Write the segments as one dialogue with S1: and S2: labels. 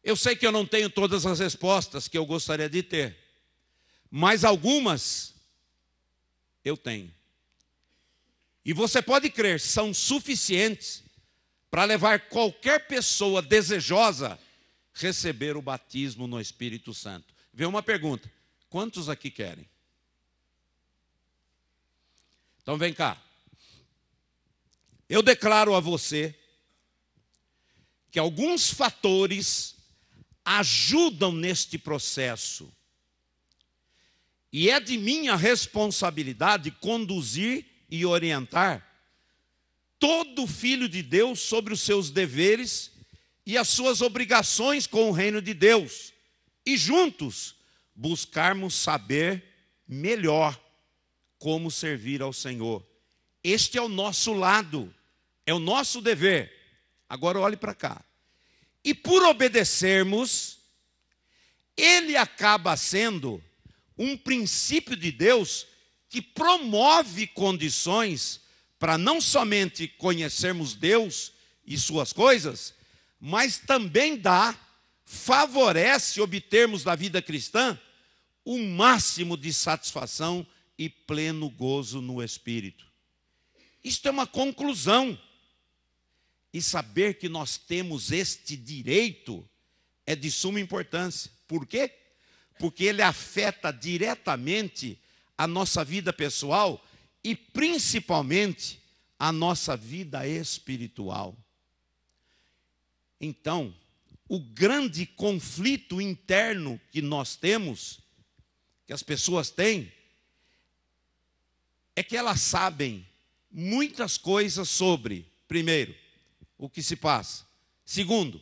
S1: Eu sei que eu não tenho todas as respostas que eu gostaria de ter, mas algumas eu tenho. E você pode crer, são suficientes para levar qualquer pessoa desejosa a receber o batismo no Espírito Santo. Vê uma pergunta: quantos aqui querem? Então vem cá. Eu declaro a você que alguns fatores ajudam neste processo. E é de minha responsabilidade conduzir e orientar todo filho de Deus sobre os seus deveres e as suas obrigações com o reino de Deus. E juntos buscarmos saber melhor como servir ao Senhor. Este é o nosso lado, é o nosso dever. Agora olhe para cá. E por obedecermos, ele acaba sendo um princípio de Deus que promove condições para não somente conhecermos Deus e suas coisas, mas também favorece obtermos da vida cristã o máximo de satisfação e pleno gozo no Espírito. Isto é uma conclusão. E saber que nós temos este direito é de suma importância. Por quê? Porque ele afeta diretamente a nossa vida pessoal e principalmente a nossa vida espiritual. Então, o grande conflito interno que nós temos, que as pessoas têm, é que elas sabem muitas coisas sobre, primeiro, o que se passa. Segundo,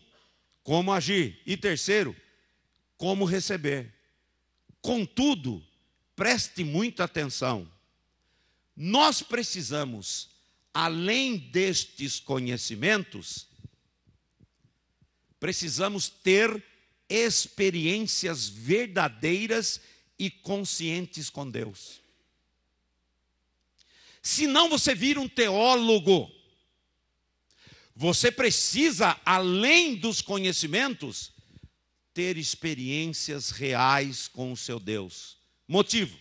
S1: como agir. E terceiro, como receber. Contudo, preste muita atenção. Nós precisamos, além destes conhecimentos, precisamos ter experiências verdadeiras e conscientes com Deus. Senão você vira um teólogo. Você precisa, além dos conhecimentos, ter experiências reais com o seu Deus. Motivo: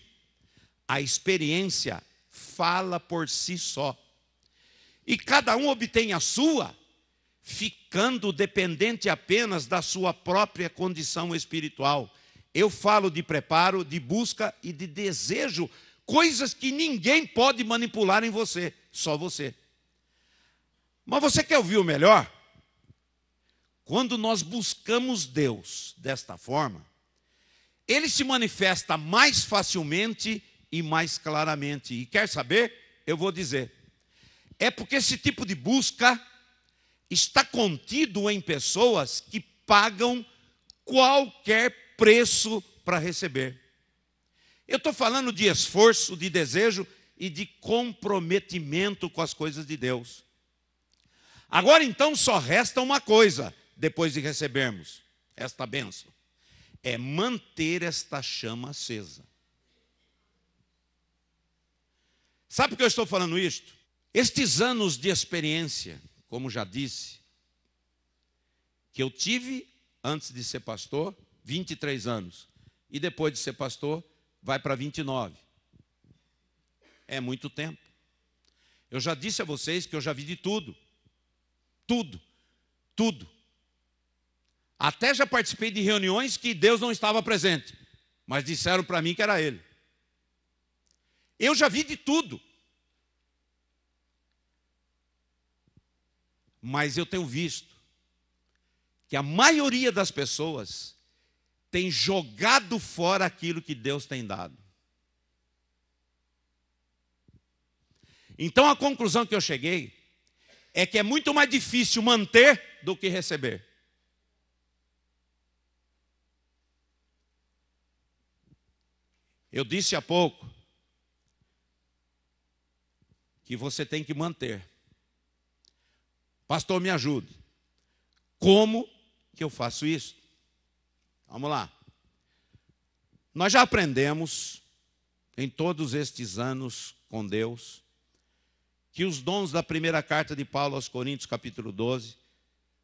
S1: a experiência fala por si só. E cada um obtém a sua, ficando dependente apenas da sua própria condição espiritual. Eu falo de preparo, de busca e de desejo, coisas que ninguém pode manipular em você, só você. Mas você quer ouvir o melhor? Quando nós buscamos Deus desta forma, Ele se manifesta mais facilmente e mais claramente. E quer saber? Eu vou dizer. É porque esse tipo de busca está contido em pessoas que pagam qualquer preço para receber. Eu estou falando de esforço, de desejo e de comprometimento com as coisas de Deus. Agora então só resta uma coisa, depois de recebermos esta bênção, é manter esta chama acesa. Sabe por que eu estou falando isto? Estes anos de experiência, como já disse, que eu tive antes de ser pastor, 23 anos, e depois de ser pastor, vai para 29. É muito tempo. Eu já disse a vocês que eu já vi de tudo. Tudo. Até já participei de reuniões que Deus não estava presente, mas disseram para mim que era Ele. Eu já vi de tudo. Mas eu tenho visto que a maioria das pessoas tem jogado fora aquilo que Deus tem dado. Então a conclusão que eu cheguei é que é muito mais difícil manter do que receber. Eu disse há pouco que você tem que manter. Pastor, me ajude. Como que eu faço isso? Vamos lá. Nós já aprendemos em todos estes anos com Deus que os dons da primeira carta de Paulo aos Coríntios, capítulo 12,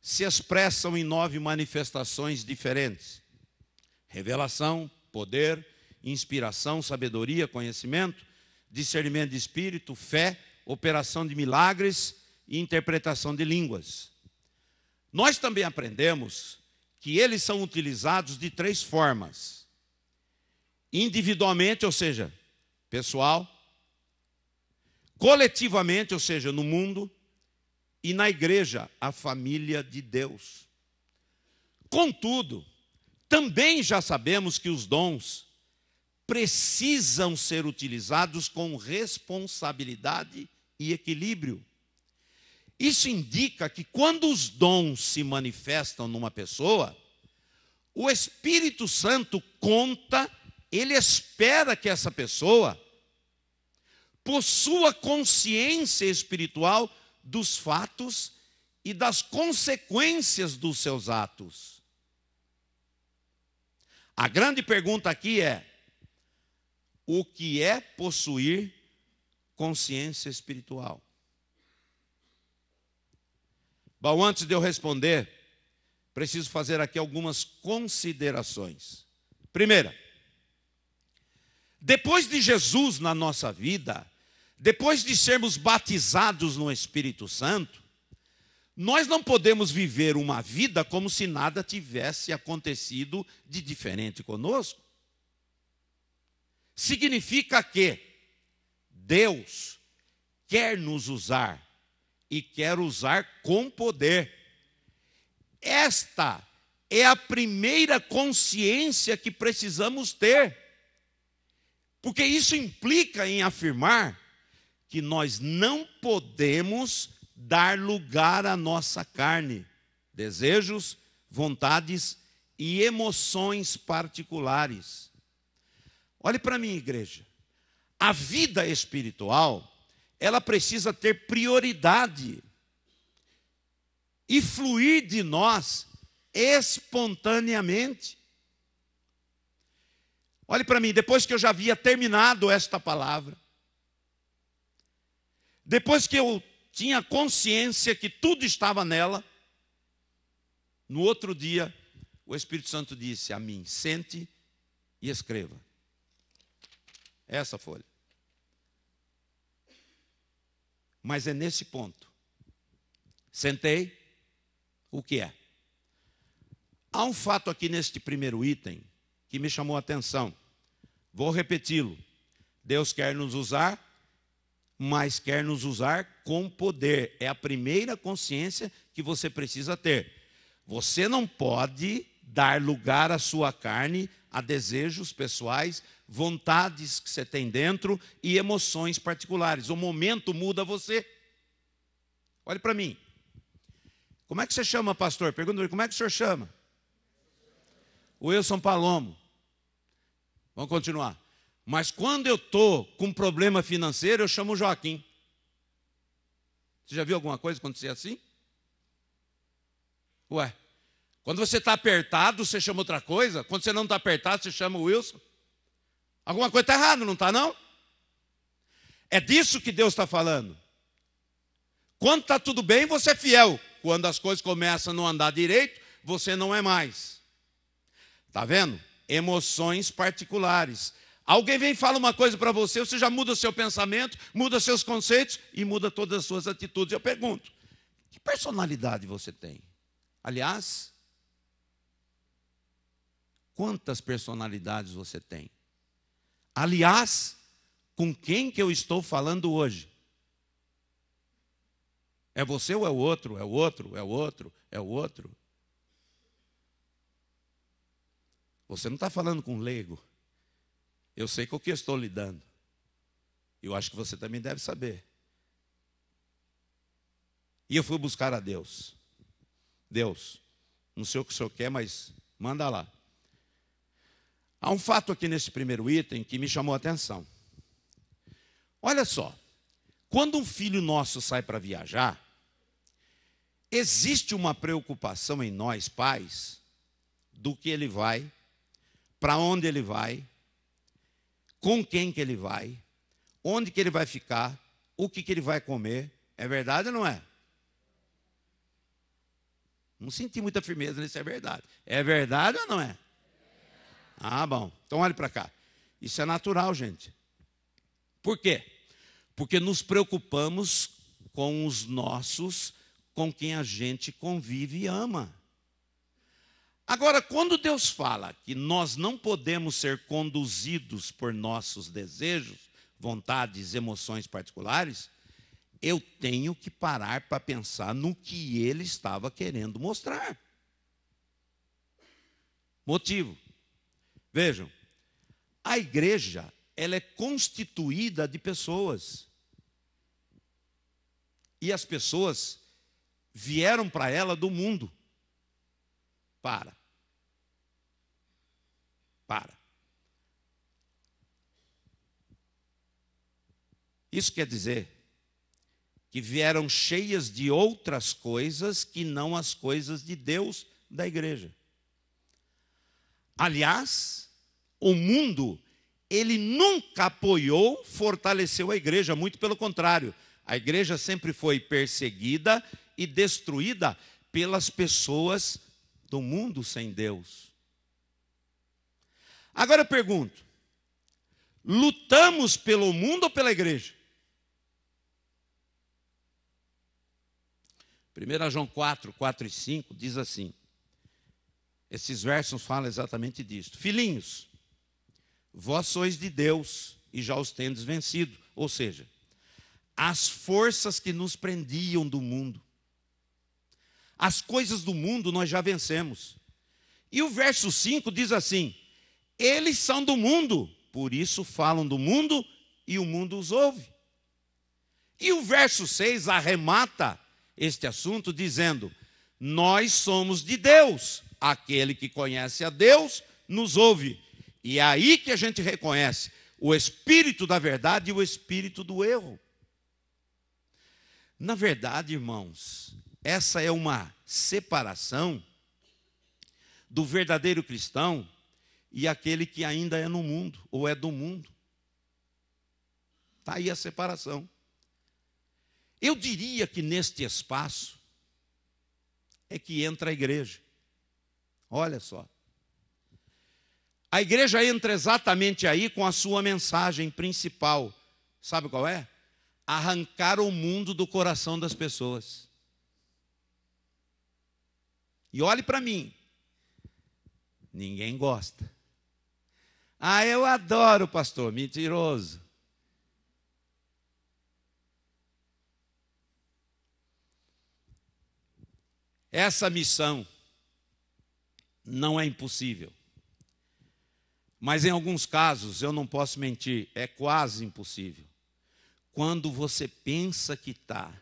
S1: se expressam em 9 manifestações diferentes: revelação, poder, inspiração, sabedoria, conhecimento, discernimento de espírito, fé, operação de milagres e interpretação de línguas. Nós também aprendemos que eles são utilizados de 3 formas: individualmente, ou seja, pessoal; coletivamente, ou seja, no mundo; e na igreja, a família de Deus. Contudo, também já sabemos que os dons precisam ser utilizados com responsabilidade e equilíbrio. Isso indica que quando os dons se manifestam numa pessoa, o Espírito Santo conta, ele espera que essa pessoa possua consciência espiritual dos fatos e das consequências dos seus atos. A grande pergunta aqui é: o que é possuir consciência espiritual? Bom, antes de eu responder, preciso fazer aqui algumas considerações. Primeira, depois de Jesus na nossa vida, depois de sermos batizados no Espírito Santo, nós não podemos viver uma vida como se nada tivesse acontecido de diferente conosco. Significa que Deus quer nos usar e quer usar com poder. Esta é a primeira consciência que precisamos ter, porque isso implica em afirmar que nós não podemos dar lugar à nossa carne, desejos, vontades e emoções particulares. Olhe para mim, igreja. A vida espiritual, ela precisa ter prioridade e fluir de nós espontaneamente. Olhe para mim, depois que eu já havia terminado esta palavra, depois que eu tinha consciência que tudo estava nela, no outro dia, o Espírito Santo disse a mim: sente e escreva essa folha. Mas é nesse ponto. Sentei, o que é? Há um fato aqui neste primeiro item que me chamou a atenção. Vou repeti-lo. Deus quer nos usar, mas quer nos usar com poder. É a primeira consciência que você precisa ter. Você não pode dar lugar à sua carne, a desejos pessoais, vontades que você tem dentro e emoções particulares. O momento muda você. Olhe para mim. Como é que você chama, pastor? Pergunta, como é que o senhor chama? Wilson Palomo. Vamos continuar. Mas quando eu estou com problema financeiro, eu chamo Joaquim. Você já viu alguma coisa acontecer assim? Ué, quando você está apertado, você chama outra coisa. Quando você não está apertado, você chama o Wilson. Alguma coisa está errada, não está não? É disso que Deus está falando. Quando está tudo bem, você é fiel. Quando as coisas começam a não andar direito, você não é mais. Está vendo? Emoções particulares. Alguém vem e fala uma coisa para você, você já muda o seu pensamento, muda seus conceitos e muda todas as suas atitudes. Eu pergunto, que personalidade você tem? Aliás, quantas personalidades você tem? Aliás, com quem que eu estou falando hoje? É você ou é o outro? É o outro? É o outro? É o outro? Você não está falando com um leigo. Eu sei com o que eu estou lidando. Eu acho que você também deve saber. E eu fui buscar a Deus. Deus, não sei o que o senhor quer, mas manda lá. Há um fato aqui nesse primeiro item que me chamou a atenção. Olha só. Quando um filho nosso sai para viajar, existe uma preocupação em nós, pais, do que ele vai, para onde ele vai, com quem que ele vai, onde que ele vai ficar, o que que ele vai comer. É verdade ou não é? Não senti muita firmeza nisso, é verdade. É verdade ou não é? Ah, bom. Então olhe para cá. Isso é natural, gente. Por quê? Porque nos preocupamos com os nossos, com quem a gente convive e ama. Agora, quando Deus fala que nós não podemos ser conduzidos por nossos desejos, vontades, emoções particulares, eu tenho que parar para pensar no que ele estava querendo mostrar. Motivo. Vejam, a igreja, ela é constituída de pessoas. E as pessoas vieram para ela do mundo. Para. Isso quer dizer que vieram cheias de outras coisas que não as coisas de Deus da igreja. Aliás, o mundo, ele nunca apoiou, fortaleceu a igreja, muito pelo contrário. A igreja sempre foi perseguida e destruída pelas pessoas do mundo sem Deus. Agora eu pergunto, lutamos pelo mundo ou pela igreja? 1 João 4, 4 e 5 diz assim, esses versos falam exatamente disso. Filhinhos, vós sois de Deus e já os tendes vencido. Ou seja, as forças que nos prendiam do mundo, as coisas do mundo nós já vencemos. E o verso 5 diz assim, eles são do mundo, por isso falam do mundo e o mundo os ouve. E o verso 6 arremata este assunto dizendo, nós somos de Deus, aquele que conhece a Deus nos ouve. E é aí que a gente reconhece o espírito da verdade e o espírito do erro. Na verdade, irmãos, essa é uma separação do verdadeiro cristão e aquele que ainda é no mundo, ou é do mundo. Está aí a separação. Eu diria que neste espaço é que entra a igreja. Olha só. A igreja entra exatamente aí com a sua mensagem principal. Sabe qual é? Arrancar o mundo do coração das pessoas. E olhe para mim. Ninguém gosta. Ah, eu adoro, pastor. Mentiroso. Essa missão não é impossível. Mas em alguns casos, eu não posso mentir, é quase impossível. Quando você pensa que está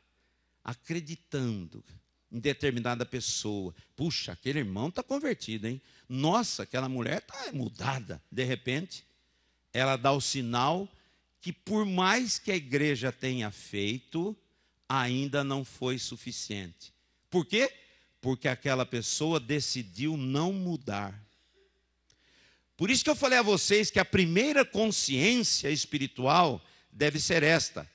S1: acreditando em determinada pessoa, puxa, aquele irmão está convertido, hein? Nossa, aquela mulher está mudada. De repente, ela dá o sinal que por mais que a igreja tenha feito, ainda não foi suficiente. Por quê? Porque aquela pessoa decidiu não mudar. Por isso que eu falei a vocês que a primeira consciência espiritual deve ser esta.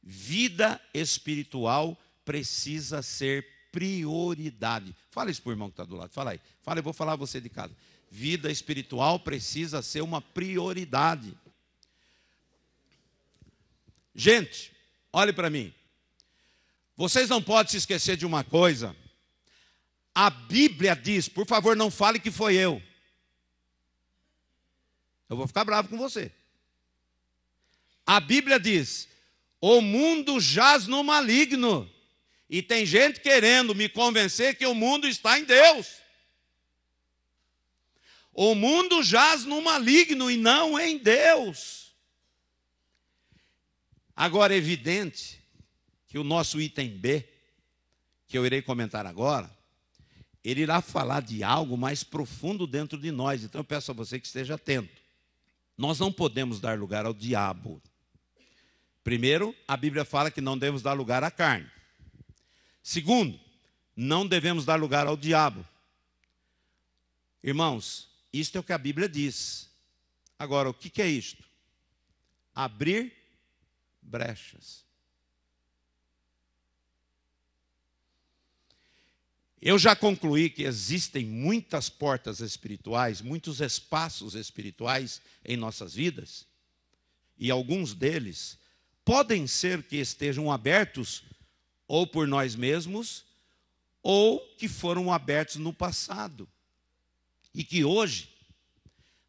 S1: Vida espiritual precisa ser prioridade. Fala isso para o irmão que está do lado. Fala aí. Fala, eu vou falar a você de casa. Vida espiritual precisa ser uma prioridade. Gente, olhe para mim. Vocês não podem se esquecer de uma coisa. A Bíblia diz, por favor, não fale que foi eu. Eu vou ficar bravo com você. A Bíblia diz, o mundo jaz no maligno. E tem gente querendo me convencer que o mundo está em Deus. O mundo jaz no maligno e não em Deus. Agora é evidente que o nosso item B, que eu irei comentar agora, ele irá falar de algo mais profundo dentro de nós. Então eu peço a você que esteja atento. Nós não podemos dar lugar ao diabo. Primeiro, a Bíblia fala que não devemos dar lugar à carne. Segundo, não devemos dar lugar ao diabo. Irmãos, isto é o que a Bíblia diz. Agora, o que é isto? Abrir brechas. Eu já concluí que existem muitas portas espirituais, muitos espaços espirituais em nossas vidas, e alguns deles podem ser que estejam abertos ou por nós mesmos, ou que foram abertos no passado, e que hoje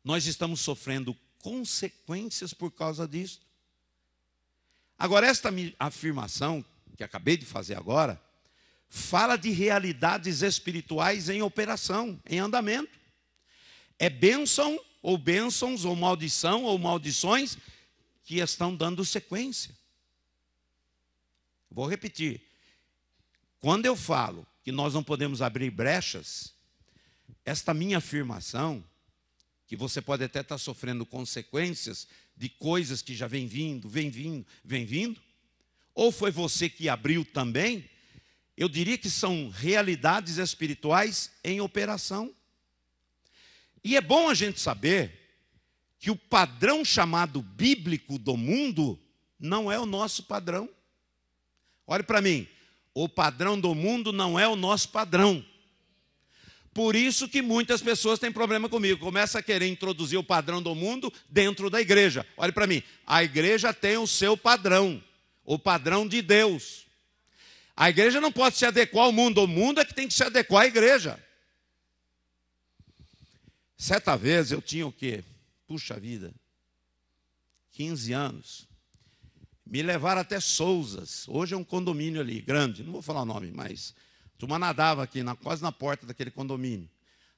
S1: nós estamos sofrendo consequências por causa disso. Agora, esta afirmação que acabei de fazer agora, fala de realidades espirituais em operação, em andamento. É bênção, ou bênçãos, ou maldição, ou maldições que estão dando sequência. Vou repetir. Quando eu falo que nós não podemos abrir brechas, esta minha afirmação, que você pode até estar sofrendo consequências de coisas que já vem vindo, ou foi você que abriu também, eu diria que são realidades espirituais em operação. E é bom a gente saber que o padrão chamado bíblico do mundo não é o nosso padrão. Olhe para mim, o padrão do mundo não é o nosso padrão. Por isso que muitas pessoas têm problema comigo. Começa a querer introduzir o padrão do mundo dentro da igreja. Olhe para mim, a igreja tem o seu padrão, o padrão de Deus. A igreja não pode se adequar ao mundo, o mundo é que tem que se adequar à igreja. Certa vez eu tinha o quê? Puxa vida, 15 anos. Me levaram até Souzas. Hoje é um condomínio ali, grande. Não vou falar o nome, mas a turma nadava aqui, quase na porta daquele condomínio.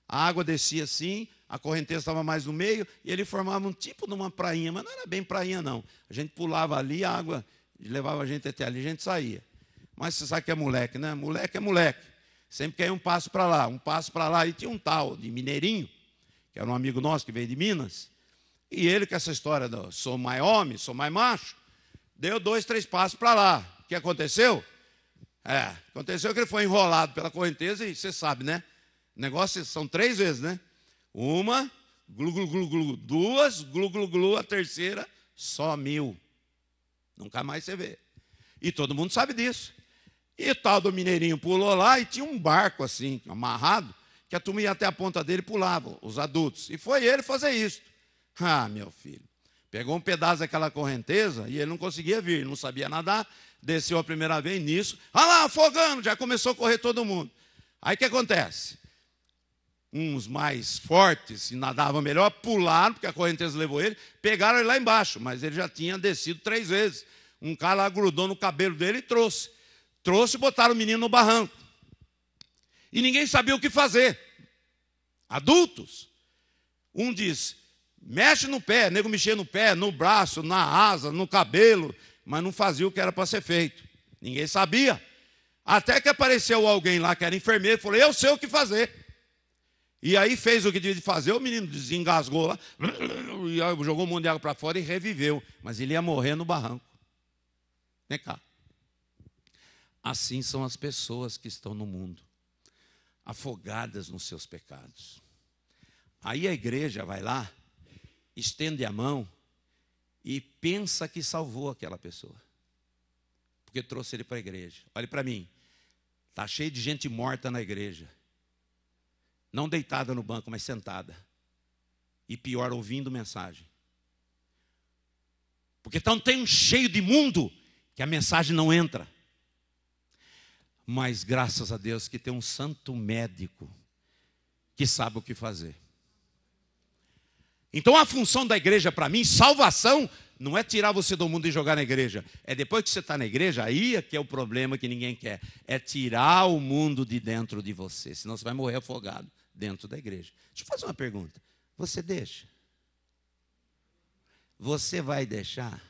S1: A água descia assim, a correnteza estava mais no meio, e ele formava um tipo de uma prainha, mas não era bem prainha, não. A gente pulava ali, a água levava a gente até ali, a gente saía. Mas você sabe que é moleque, né? Moleque é moleque. Sempre quer ir um passo para lá. E tinha um tal de Mineirinho, que era um amigo nosso que veio de Minas, e ele, com essa história do sou mais homem, sou mais macho, deu 2, 3 passos para lá. O que aconteceu? Aconteceu que ele foi enrolado pela correnteza, e você sabe, né? O negócio são 3 vezes, né? Uma, glu, glu, glu, glu. 2, glu, glu, glu. A terceira, sumiu. Nunca mais você vê. E todo mundo sabe disso. E o tal do Mineirinho pulou lá e tinha um barco assim, amarrado, que a turma ia até a ponta dele e pulava, os adultos. E foi ele fazer isso. Ah, meu filho. Pegou um pedaço daquela correnteza e ele não conseguia vir, não sabia nadar, desceu a primeira vez nisso. Ah lá, afogando, já começou a correr todo mundo. Aí o que acontece? Uns mais fortes e nadavam melhor, pularam, porque a correnteza levou ele, pegaram ele lá embaixo, mas ele já tinha descido 3 vezes. Um cara lá grudou no cabelo dele e trouxe. Trouxe e botaram o menino no barranco. E ninguém sabia o que fazer. Adultos. Um diz, mexe no pé, nego mexia no pé, no braço, na asa, no cabelo, mas não fazia o que era para ser feito. Ninguém sabia. Até que apareceu alguém lá que era enfermeiro e falou, eu sei o que fazer. E aí fez o que devia de fazer, o menino desengasgou lá, jogou um monte de água para fora e reviveu. Mas ele ia morrer no barranco. Vem cá. Assim são as pessoas que estão no mundo, afogadas nos seus pecados. Aí a igreja vai lá, estende a mão e pensa que salvou aquela pessoa, porque trouxe ele para a igreja. Olhe para mim, está cheio de gente morta na igreja, não deitada no banco, mas sentada, e pior, ouvindo mensagem. Porque estão tão cheio de mundo que a mensagem não entra. Mas graças a Deus que tem um santo médico que sabe o que fazer. Então a função da igreja para mim, salvação, não é tirar você do mundo e jogar na igreja. É depois que você está na igreja, aí é que é o problema que ninguém quer. É tirar o mundo de dentro de você, senão você vai morrer afogado dentro da igreja. Deixa eu fazer uma pergunta. Você deixa? Você vai deixar?